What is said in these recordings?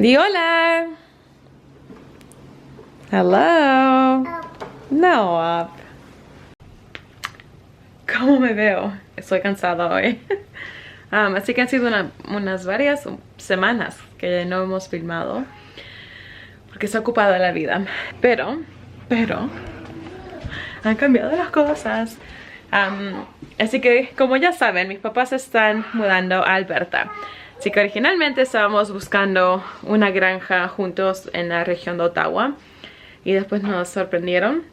Di hola. Hello. No, up. ¿Cómo me veo? Estoy cansada hoy. Así que han sido unas varias semanas que no hemos filmado. Porque está ocupada la vida. Pero han cambiado las cosas. Así que, como ya saben, mis papás se están mudando a Alberta. Así que originalmente estábamos buscando una granja juntos en la región de Ottawa. Y después nos sorprendieron.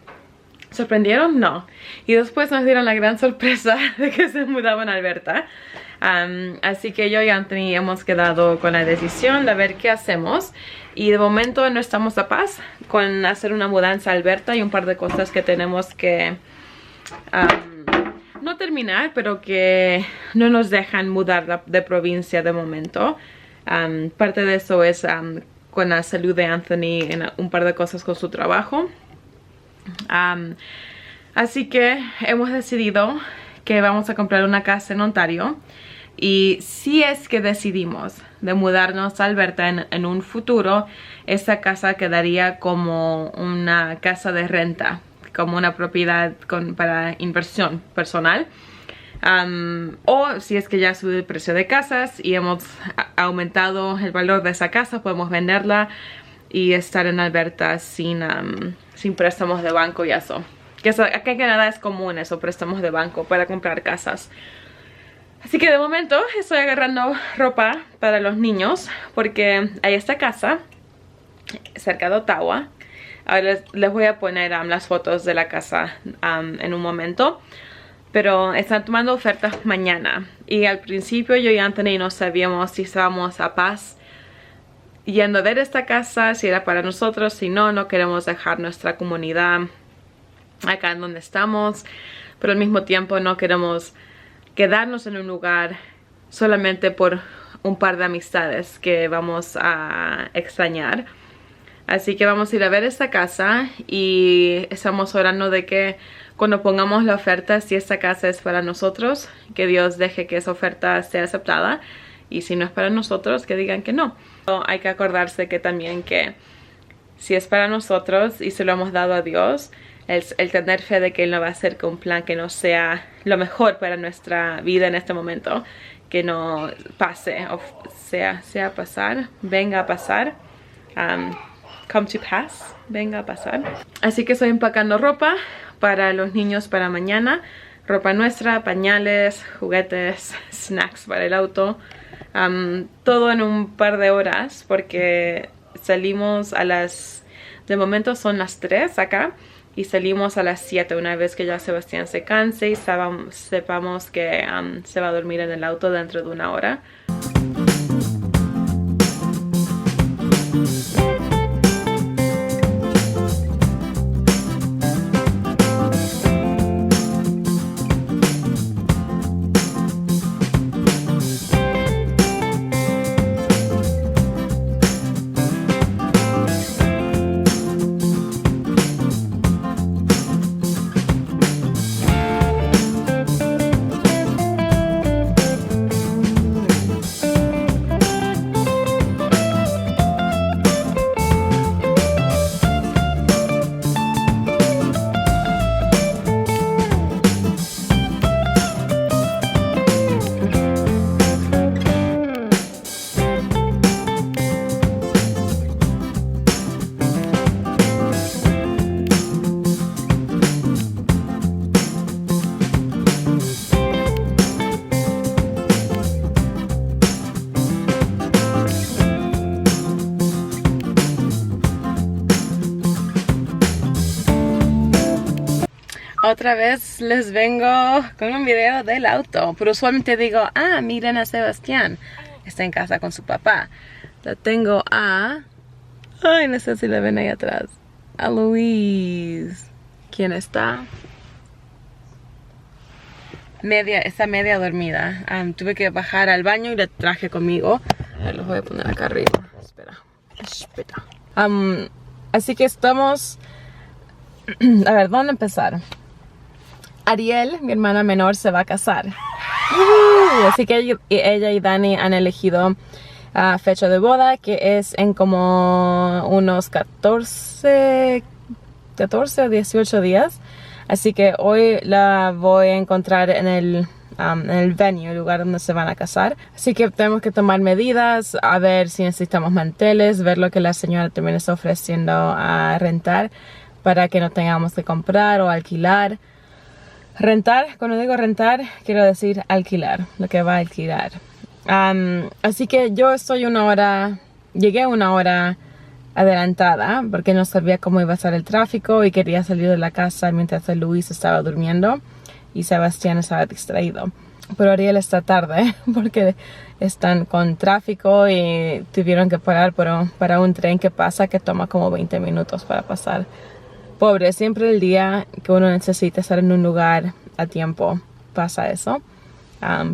¿Sorprendieron? No. Y después nos dieron la gran sorpresa de que se mudaban a Alberta. Así que yo y Anthony hemos quedado con la decisión de ver qué hacemos. Y de momento no estamos a paz con hacer una mudanza a Alberta. Y un par de cosas que tenemos que no terminar, pero que no nos dejan mudar de provincia de momento. Parte de eso es con la salud de Anthony, en un par de cosas con su trabajo. Así que hemos decidido que vamos a comprar una casa en Ontario. Y si es que decidimos de mudarnos a Alberta en un futuro, esa casa quedaría como una casa de renta, como una propiedad para inversión personal. O si es que ya subió el precio de casas y hemos aumentado el valor de esa casa, podemos venderla y estar en Alberta sin préstamos de banco y eso. Que eso, acá en Canadá es común eso, préstamos de banco para comprar casas. Así que de momento estoy agarrando ropa para los niños porque hay esta casa cerca de Ottawa. Ahora les voy a poner las fotos de la casa en un momento. Pero están tomando ofertas mañana. Y al principio yo y Anthony no sabíamos si estábamos a paz yendo a ver esta casa, si era para nosotros, si no, no queremos dejar nuestra comunidad acá en donde estamos. Pero al mismo tiempo no queremos quedarnos en un lugar solamente por un par de amistades que vamos a extrañar. Así que vamos a ir a ver esta casa y estamos orando de que cuando pongamos la oferta, si esta casa es para nosotros, que Dios deje que esa oferta sea aceptada. Y si no es para nosotros, que digan que no. Hay que acordarse que también que si es para nosotros y se lo hemos dado a Dios, el tener fe de que Él no va a hacer que un plan que no sea lo mejor para nuestra vida en este momento, que no pase, o sea pasar, venga a pasar. Come to pass, venga a pasar. Así que estoy empacando ropa para los niños para mañana. Ropa nuestra, pañales, juguetes, snacks para el auto. Todo en un par de horas porque salimos a las... De momento son las 3 acá. Y salimos a las 7 una vez que ya Sebastián se canse y sepamos que se va a dormir en el auto dentro de una hora. Otra vez les vengo con un video del auto. Pero usualmente digo, miren a Sebastián. Está en casa con su papá. La tengo a... Ay, no sé si la ven ahí atrás. A Louise. ¿Quién está? Está media dormida. Tuve que bajar al baño y la traje conmigo. Los voy a poner acá arriba. Espera. Así que estamos... A ver, ¿dónde empezar? Ariel, mi hermana menor, se va a casar. Así que ella y Dani han elegido fecha de boda, que es en como unos 14 o 18 días. Así que hoy la voy a encontrar en el venue, el lugar donde se van a casar. Así que tenemos que tomar medidas, a ver si necesitamos manteles, ver lo que la señora también está ofreciendo a rentar para que no tengamos que comprar o alquilar. Rentar, cuando digo rentar, quiero decir alquilar, lo que va a alquilar. Así que yo llegué una hora adelantada porque no sabía cómo iba a ser el tráfico y quería salir de la casa mientras Luis estaba durmiendo y Sebastián estaba distraído. Pero Ariel está tarde porque están con tráfico y tuvieron que parar para un tren que pasa que toma como 20 minutos para pasar. Pobre, siempre el día que uno necesita estar en un lugar a tiempo pasa eso.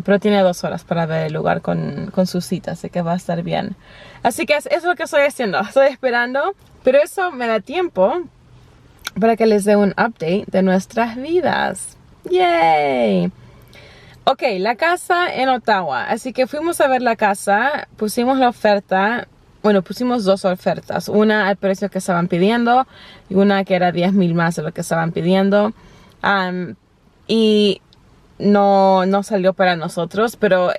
Pero tiene 2 horas para ver el lugar con su cita, así que va a estar bien. Así que eso es lo que estoy haciendo, estoy esperando. Pero eso me da tiempo para que les dé un update de nuestras vidas. ¡Yay! Ok, la casa en Ottawa. Así que fuimos a ver la casa, pusimos la oferta. Bueno, pusimos 2 ofertas. Una al precio que estaban pidiendo y una que era 10,000 más de lo que estaban pidiendo. Y no salió para nosotros, pero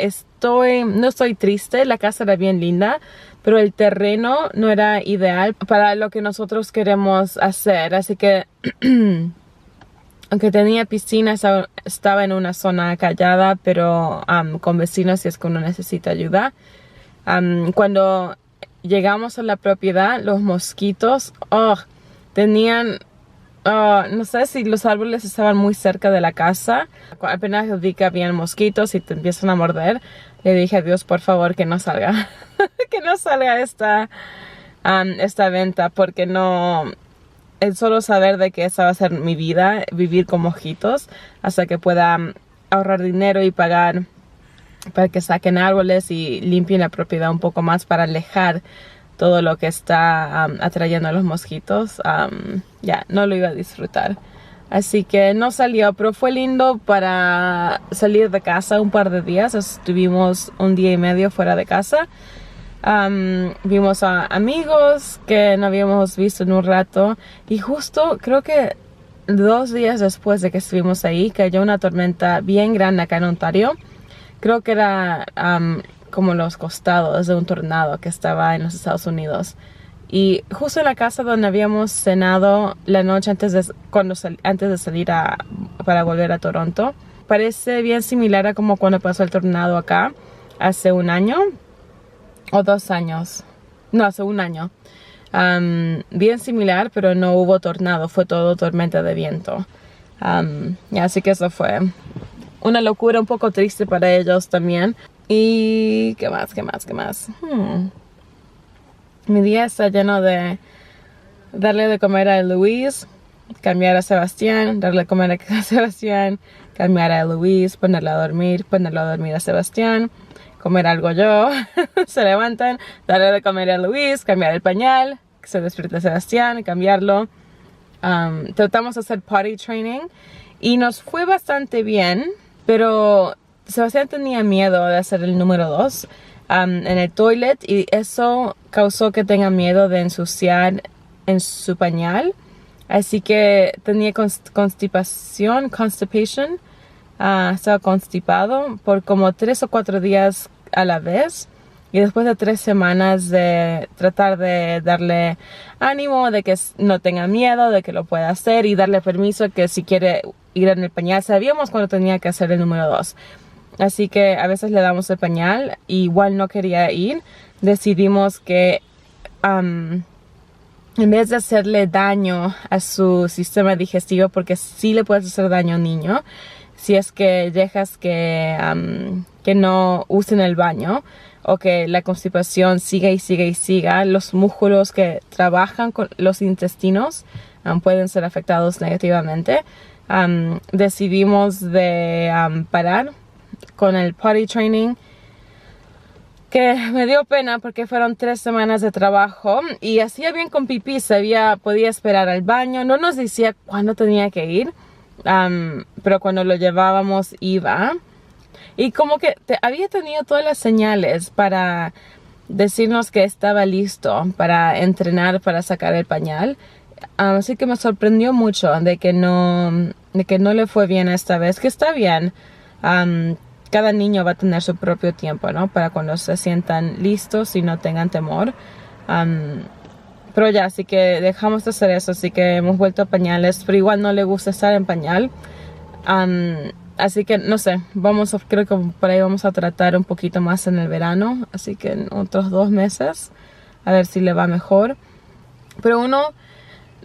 no estoy triste. La casa era bien linda, pero el terreno no era ideal para lo que nosotros queremos hacer. Así que, aunque tenía piscina, estaba en una zona callada, pero con vecinos si es que uno necesita ayuda. Cuando llegamos a la propiedad, los mosquitos, tenían... no sé si los árboles estaban muy cerca de la casa. Apenas vi que habían mosquitos y te empiezan a morder. Le dije a Dios, por favor, que no salga. Que no salga esta venta, porque no... El solo saber de que esa va a ser mi vida, vivir con mosquitos, hasta que pueda ahorrar dinero y pagar para que saquen árboles y limpien la propiedad un poco más para alejar todo lo que está atrayendo a los mosquitos. Ya, no lo iba a disfrutar. Así que no salió, pero fue lindo para salir de casa un par de días. Estuvimos 1 día y medio fuera de casa. Vimos a amigos que no habíamos visto en un rato. Y justo creo que 2 días después de que estuvimos ahí, cayó una tormenta bien grande acá en Ontario. Creo que era... como los costados de un tornado que estaba en los Estados Unidos. Y justo en la casa donde habíamos cenado la noche antes de salir para volver a Toronto. Parece bien similar a como cuando pasó el tornado acá hace 1 año o 2 años. No, hace 1 año. Bien similar, pero no hubo tornado, fue todo tormenta de viento. Así que eso fue una locura, un poco triste para ellos también. Y ¿qué más? Mi día está lleno de darle de comer a Luis, cambiar a Sebastián, darle de comer a Sebastián, cambiar a Luis, ponerlo a dormir a Sebastián, comer algo yo, se levantan, darle de comer a Luis, cambiar el pañal, que se despierte Sebastián, cambiarlo. Tratamos de hacer potty training y nos fue bastante bien, pero Sebastián tenía miedo de hacer el número 2 en el toilet y eso causó que tenga miedo de ensuciar en su pañal. Así que tenía constipation, estaba constipado por como 3 o 4 días a la vez. Y después de 3 semanas de tratar de darle ánimo, de que no tenga miedo, de que lo pueda hacer y darle permiso que si quiere ir en el pañal, sabíamos cuando tenía que hacer el número 2. Así que a veces le damos el pañal, igual no quería ir. Decidimos que en vez de hacerle daño a su sistema digestivo, porque sí le puedes hacer daño a un niño, si es que dejas que no usen el baño o que la constipación siga y siga, los músculos que trabajan con los intestinos pueden ser afectados negativamente. Decidimos de parar con el potty training, que me dio pena porque fueron 3 semanas de trabajo y hacía bien con pipí, podía esperar al baño, no nos decía cuándo tenía que ir, pero cuando lo llevábamos iba y como que había tenido todas las señales para decirnos que estaba listo para entrenar para sacar el pañal. Así que me sorprendió mucho de que no le fue bien esta vez, que está bien. Cada niño va a tener su propio tiempo, ¿no? Para cuando se sientan listos y no tengan temor. Pero ya, así que dejamos de hacer eso, así que hemos vuelto a pañales, pero igual no le gusta estar en pañal. Así que no sé, creo que por ahí vamos a tratar un poquito más en el verano, así que en otros 2 meses, a ver si le va mejor. Pero uno,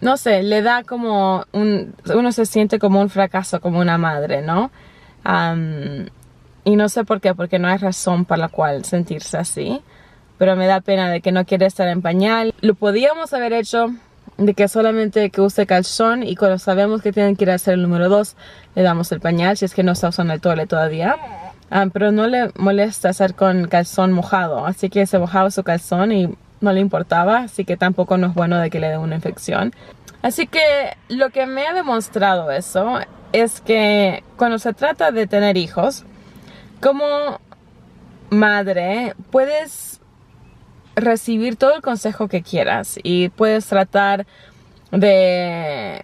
no sé, le da como uno se siente como un fracaso, como una madre, ¿no? Y no sé por qué, porque no hay razón para la cual sentirse así. Pero me da pena de que no quiere estar en pañal. Lo podíamos haber hecho de que solamente que use calzón, y cuando sabemos que tienen que ir a hacer el número 2, le damos el pañal, si es que no está usando el toilet todavía. Pero no le molesta hacer con calzón mojado, así que se mojaba su calzón y no le importaba, así que tampoco no es bueno de que le dé una infección. Así que lo que me ha demostrado eso es que cuando se trata de tener hijos, como madre puedes recibir todo el consejo que quieras y puedes tratar de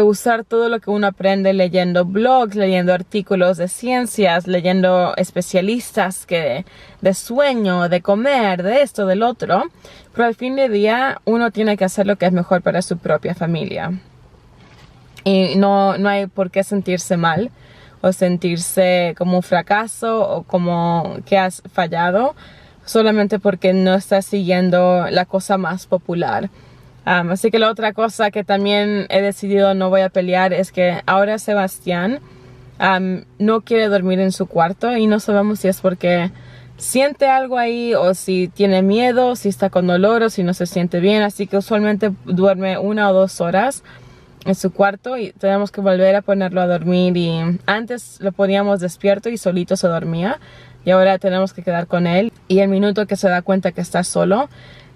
usar todo lo que uno aprende leyendo blogs, leyendo artículos de ciencias, leyendo especialistas de sueño, de comer, de esto, del otro. Pero al fin de día uno tiene que hacer lo que es mejor para su propia familia. Y no hay por qué sentirse mal o sentirse como un fracaso o como que has fallado solamente porque no estás siguiendo la cosa más popular. Así que la otra cosa que también he decidido no voy a pelear es que ahora Sebastián no quiere dormir en su cuarto, y no sabemos si es porque siente algo ahí o si tiene miedo, si está con dolor o si no se siente bien. Así que usualmente duerme 1 o 2 horas en su cuarto y tenemos que volver a ponerlo a dormir. Y antes lo poníamos despierto y solito se dormía, y ahora tenemos que quedar con él, y el minuto que se da cuenta que está solo,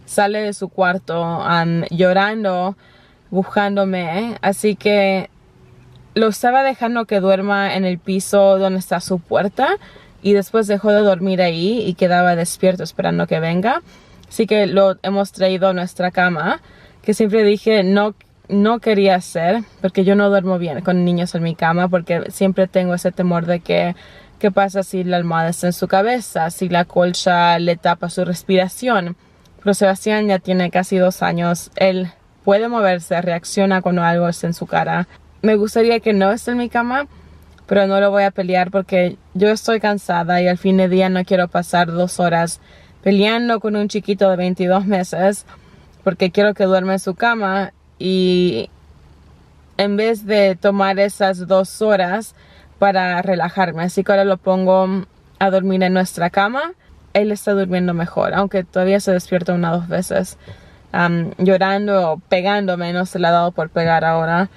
sale de su cuarto llorando, buscándome. Así que lo estaba dejando que duerma en el piso donde está su puerta, y después dejó de dormir ahí y quedaba despierto esperando que venga. Así que lo hemos traído a nuestra cama, que siempre dije no quería hacer, porque yo no duermo bien con niños en mi cama, porque siempre tengo ese temor de qué pasa si la almohada está en su cabeza, si la colcha le tapa su respiración. Pero Sebastián ya tiene casi 2 años, él puede moverse, reacciona cuando algo está en su cara. Me gustaría que no esté en mi cama, pero no lo voy a pelear porque yo estoy cansada y al fin de día no quiero pasar 2 horas peleando con un chiquito de 22 meses porque quiero que duerma en su cama, y en vez de tomar esas 2 horas para relajarme. Así que ahora lo pongo a dormir en nuestra cama. Él está durmiendo mejor, aunque todavía se despierta 1 o 2 veces llorando o pegándome. No se le ha dado por pegar ahora.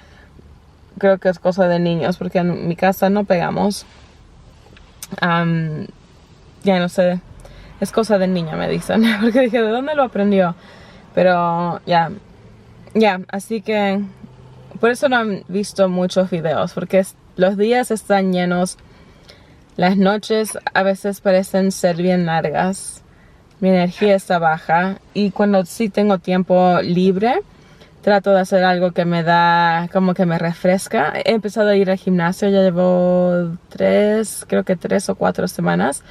Creo que es cosa de niños, porque en mi casa no pegamos. Ya no sé, es cosa de niño, me dicen, porque dije, ¿de dónde lo aprendió? Pero ya, así que por eso no han visto muchos videos, porque los días están llenos. Las noches a veces parecen ser bien largas. Mi energía está baja. Y cuando sí tengo tiempo libre, trato de hacer algo que me da, como que me refresca. He empezado a ir al gimnasio. Ya llevo 3 o 4 semanas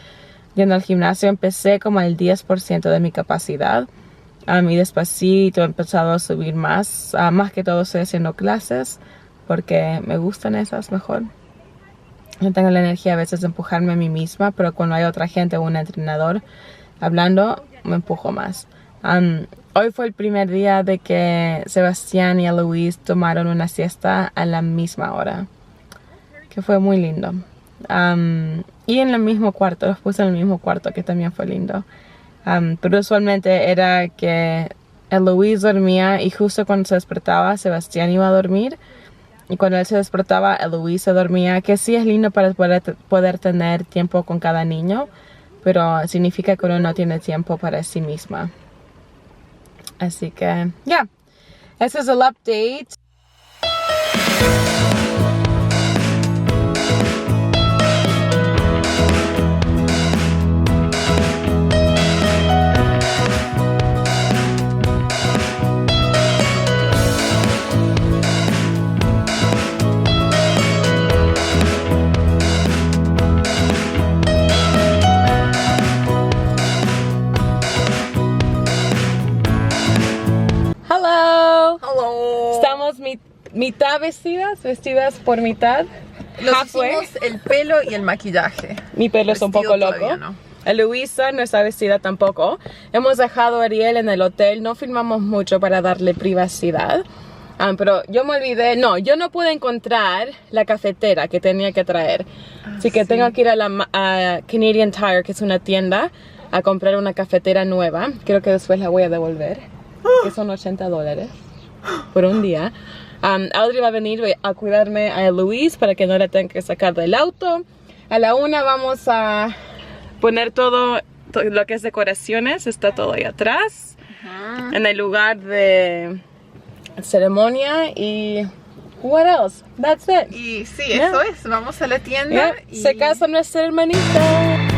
yendo al gimnasio. Empecé como al 10% de mi capacidad. Y despacito he empezado a subir más. Más que todo estoy haciendo clases porque me gustan esas mejor. No tengo la energía a veces de empujarme a mí misma, pero cuando hay otra gente o un entrenador hablando, me empujo más. Hoy fue el primer día de que Sebastián y Eloise tomaron una siesta a la misma hora, que fue muy lindo. Y en el mismo cuarto, los puse en el mismo cuarto, que también fue lindo. Pero usualmente era que Eloise dormía y justo cuando se despertaba, Sebastián iba a dormir. Y cuando él se despertaba, Eloise se dormía, que sí es lindo para poder tener tiempo con cada niño, pero significa que uno no tiene tiempo para sí misma. Así que, ya, ese es el update. mitad vestidas por mitad. Nos hicimos el pelo y el maquillaje. Mi pelo es un poco loco. No. Luisa no está vestida tampoco. Hemos dejado a Ariel en el hotel. No filmamos mucho para darle privacidad. Pero yo me olvidé. No, yo no pude encontrar la cafetera que tenía que traer. Así que tengo que ir a a Canadian Tire, que es una tienda, a comprar una cafetera nueva. Creo que después la voy a devolver. Que son $80 por un día. Audrey va a venir a cuidarme a Luis para que no la tenga que sacar del auto. A la 1 vamos a poner todo lo que es decoraciones. Está todo ahí atrás. En el lugar de ceremonia. Y what else? That's it. Y sí, eso es. Vamos a la tienda. Y se casa nuestra hermanita.